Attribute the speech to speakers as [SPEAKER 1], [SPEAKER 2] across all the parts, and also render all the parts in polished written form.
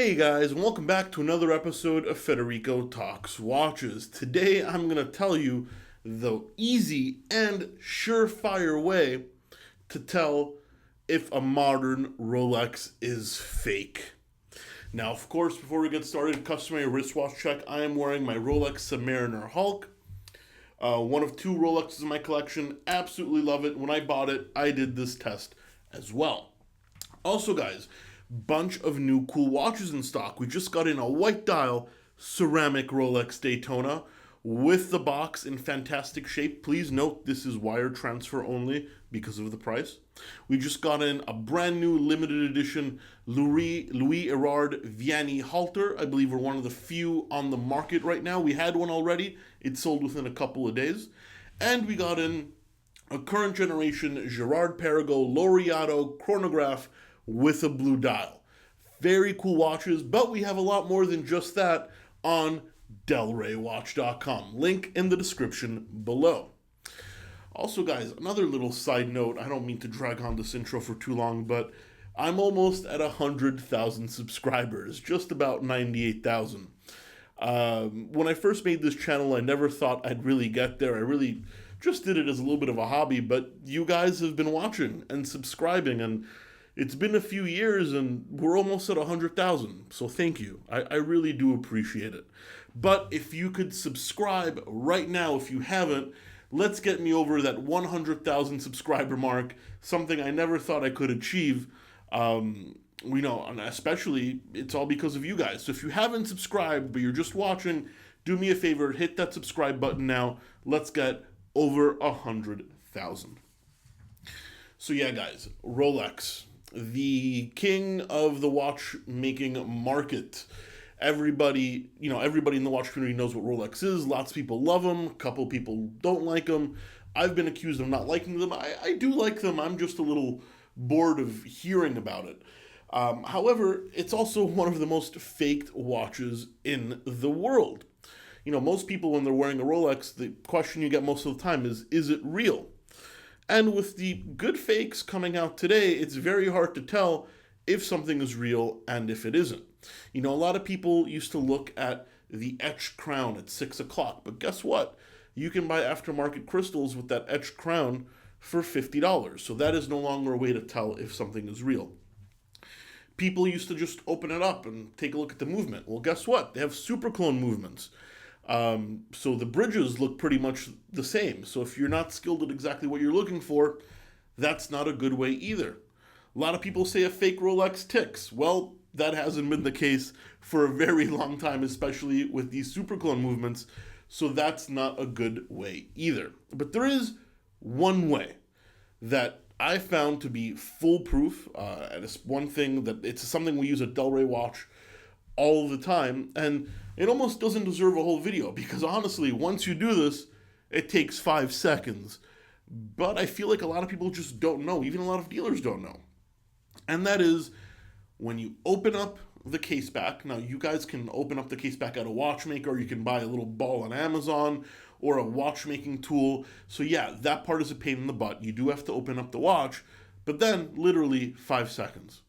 [SPEAKER 1] Hey guys, and welcome back to another episode of Federico Talks Watches. Today I'm going to tell you the easy and surefire way to tell if a modern Rolex is fake. Now, of course, before we get started, customary wristwatch check. I am wearing my Rolex Submariner Hulk. One of two Rolexes in my collection. Absolutely love it. When I bought it, I did this test as well. Also, guys, bunch of new cool watches in stock. We just got in a white dial ceramic Rolex Daytona with the box in fantastic shape. Please note this is wire transfer only because of the price. We just got in a brand new limited edition Louis Erard Vianney halter. I believe we're one of the few on the market right now. We had one already. It sold within a couple of days. And we got in a current generation Gerard Perregaux Laureato chronograph with a blue dial. Very cool watches, but we have a lot more than just that on delraywatch.com. Link in the description below. Also, guys, another little side note. I don't mean to drag on this intro for too long, but I'm almost at 100,000 subscribers, just about 98,000. When I first made this channel, I never thought I'd really get there. I really just did it as a little bit of a hobby, but you guys have been watching and subscribing, and it's been a few years, and we're almost at 100,000, so thank you. I really do appreciate it. But if you could subscribe right now, if you haven't, let's get me over that 100,000 subscriber mark, something I never thought I could achieve. And especially, it's all because of you guys. So if you haven't subscribed, but you're just watching, do me a favor, hit that subscribe button now. Let's get over 100,000. So yeah, guys, Rolex, the king of the watchmaking market. Everybody in the watch community knows what Rolex is. Lots of people love them. A couple people don't like them. I've been accused of not liking them. I do like them. I'm just a little bored of hearing about it. However, it's also one of the most faked watches in the world. Most people, when they're wearing a Rolex, the question you get most of the time is it real? And with the good fakes coming out today, it's very hard to tell if something is real and if it isn't. A lot of people used to look at the etched crown at 6 o'clock, but guess what? You can buy aftermarket crystals with that etched crown for $50. So that is no longer a way to tell if something is real. People used to just open it up and take a look at the movement. Well, guess what? They have superclone movements. So the bridges look pretty much the same. So if you're not skilled at exactly what you're looking for, that's not a good way either. A lot of people say a fake Rolex ticks. Well, that hasn't been the case for a very long time, especially with these superclone movements. So that's not a good way either. But there is one way that I found to be foolproof. And it's one thing that it's something we use at Delray Watch all the time, and it almost doesn't deserve a whole video because honestly, once you do this, it takes 5 seconds. But I feel like a lot of people just don't know, even a lot of dealers don't know. And that is when you open up the case back. Now, you guys can open up the case back at a watchmaker, or you can buy a little ball on Amazon or a watchmaking tool. So yeah, that part is a pain in the butt. You do have to open up the watch, but then literally 5 seconds.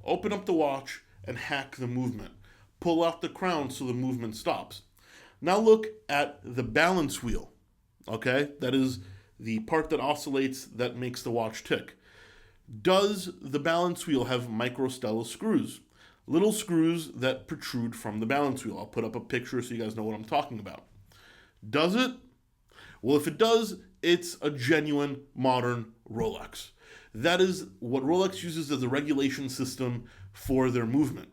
[SPEAKER 1] Open up the watch and hack the movement. Pull out the crown so the movement stops. Now look at the balance wheel, okay? That is the part that oscillates that makes the watch tick. Does the balance wheel have microstella screws? Little screws that protrude from the balance wheel. I'll put up a picture so you guys know what I'm talking about. Does it? Well, if it does, it's a genuine modern Rolex. That is what Rolex uses as a regulation system for their movement.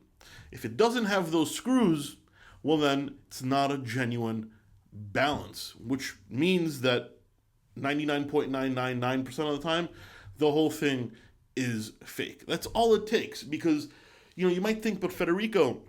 [SPEAKER 1] If it doesn't have those screws, well then it's not a genuine balance, which means that 99.999% of the time, the whole thing is fake. That's all it takes because, you might think, but Federico,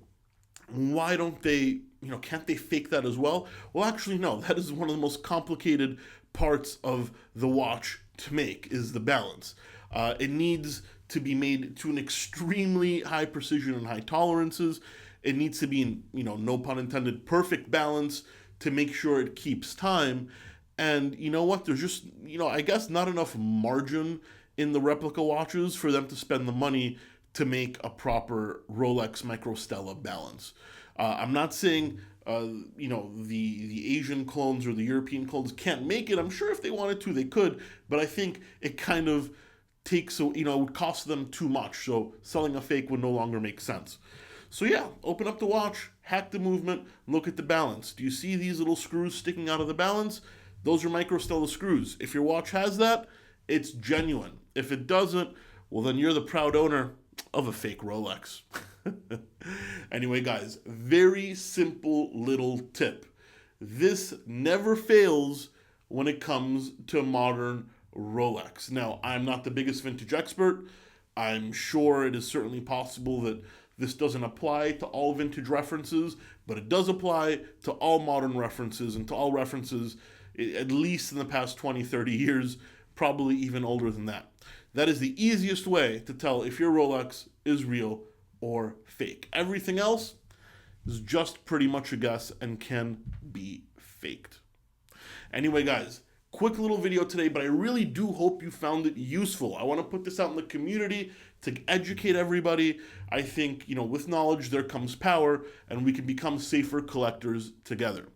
[SPEAKER 1] why don't they, can't they fake that as well? Well, actually, no. That is one of the most complicated parts of the watch to make is the balance. It needs to be made to an extremely high precision and high tolerances. It needs to be in, no pun intended, perfect balance to make sure it keeps time. And you know what? There's just, I guess not enough margin in the replica watches for them to spend the money to make a proper Rolex microstella balance. I'm not saying the Asian clones or the European clones can't make it. I'm sure if they wanted to, they could. But I think it kind of it would cost them too much. So selling a fake would no longer make sense. So yeah, open up the watch, hack the movement, look at the balance. Do you see these little screws sticking out of the balance? Those are microstella screws. If your watch has that, it's genuine. If it doesn't, well then you're the proud owner of a fake Rolex. Anyway, guys, very simple little tip. This never fails when it comes to modern Rolex. Now, I'm not the biggest vintage expert. I'm sure it is certainly possible that this doesn't apply to all vintage references, but it does apply to all modern references and to all references, at least in the past 20, 30 years, probably even older than that. That is the easiest way to tell if your Rolex is real or fake. Everything else is just pretty much a guess and can be faked. Anyway, guys, quick little video today, but I really do hope you found it useful. I want to put this out in the community to educate everybody. I think, with knowledge there comes power, and we can become safer collectors together.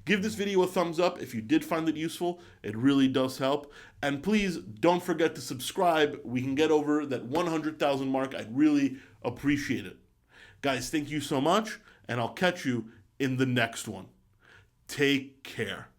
[SPEAKER 1] Give this video a thumbs up if you did find it useful. It really does help. And please don't forget to subscribe. We can get over that 100,000 mark. I'd really appreciate it. Guys, thank you so much, and I'll catch you in the next one. Take care.